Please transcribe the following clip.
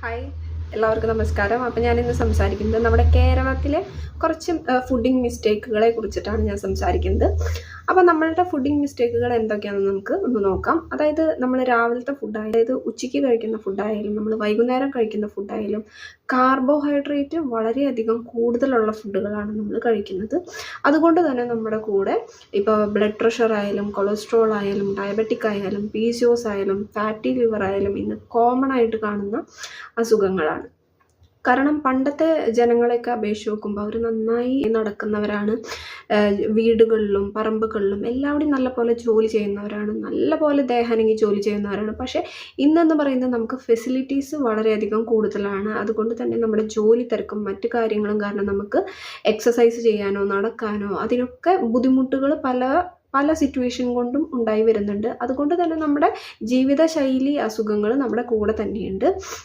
Hi, എല്ലാവർക്കും നമസ്കാരം. അപ്പോൾ ഞാനിന്ന് സംസാരിക്കുന്നത് നമ്മുടെ കേരളത്തിലെ കുറച്ച് ഫുഡിങ് മിസ്റ്റേക്കുകളെ കുറിച്ചിട്ടാണ് ഞാൻ സംസാരിക്കുന്നത്. അപ്പോൾ നമ്മളുടെ ഫുഡിങ് മിസ്റ്റേക്കുകൾ എന്തൊക്കെയാണെന്ന് നമുക്ക് ഒന്ന് നോക്കാം. അതായത് നമ്മൾ രാവിലത്തെ ഫുഡായാലും, അതായത് ഉച്ചയ്ക്ക് കഴിക്കുന്ന ഫുഡായാലും, നമ്മൾ വൈകുന്നേരം കഴിക്കുന്ന ഫുഡായാലും കാർബോഹൈഡ്രേറ്റ് വളരെയധികം കൂടുതലുള്ള ഫുഡുകളാണ് നമ്മൾ കഴിക്കുന്നത്. അതുകൊണ്ട് തന്നെ നമ്മുടെ കൂടെ ഇപ്പോൾ ബ്ലഡ് പ്രഷർ ആയാലും, കൊളസ്ട്രോൾ ആയാലും, ഡയബറ്റിക് ആയാലും, PCOS ആയാലും, ഫാറ്റി ലിവർ ആയാലും ഇന്ന് കോമൺ ആയിട്ട് കാണുന്ന അസുഖങ്ങളാണ്. കാരണം പണ്ടത്തെ ജനങ്ങളെയൊക്കെ അപേക്ഷിച്ച് നോക്കുമ്പോൾ അവർ നന്നായി നടക്കുന്നവരാണ്. വീടുകളിലും പറമ്പുകളിലും എല്ലാവിടെയും നല്ലപോലെ ജോലി ചെയ്യുന്നവരാണ്, നല്ലപോലെ ദേഹാനങ്ങി ജോലി ചെയ്യുന്നവരാണ്. പക്ഷേ ഇന്നെന്ന് പറയുന്നത് നമുക്ക് ഫെസിലിറ്റീസ് വളരെയധികം കൂടുതലാണ്. അതുകൊണ്ട് തന്നെ നമ്മുടെ ജോലി തിരക്കും മറ്റു കാര്യങ്ങളും കാരണം നമുക്ക് എക്സസൈസ് ചെയ്യാനോ നടക്കാനോ അതിനൊക്കെ ബുദ്ധിമുട്ടുകൾ പല സിറ്റുവേഷൻ കൊണ്ടും ഉണ്ടായി വരുന്നുണ്ട്. അതുകൊണ്ട് തന്നെ നമ്മുടെ ജീവിതശൈലി അസുഖങ്ങൾ നമ്മുടെ കൂടെ തന്നെയുണ്ട്.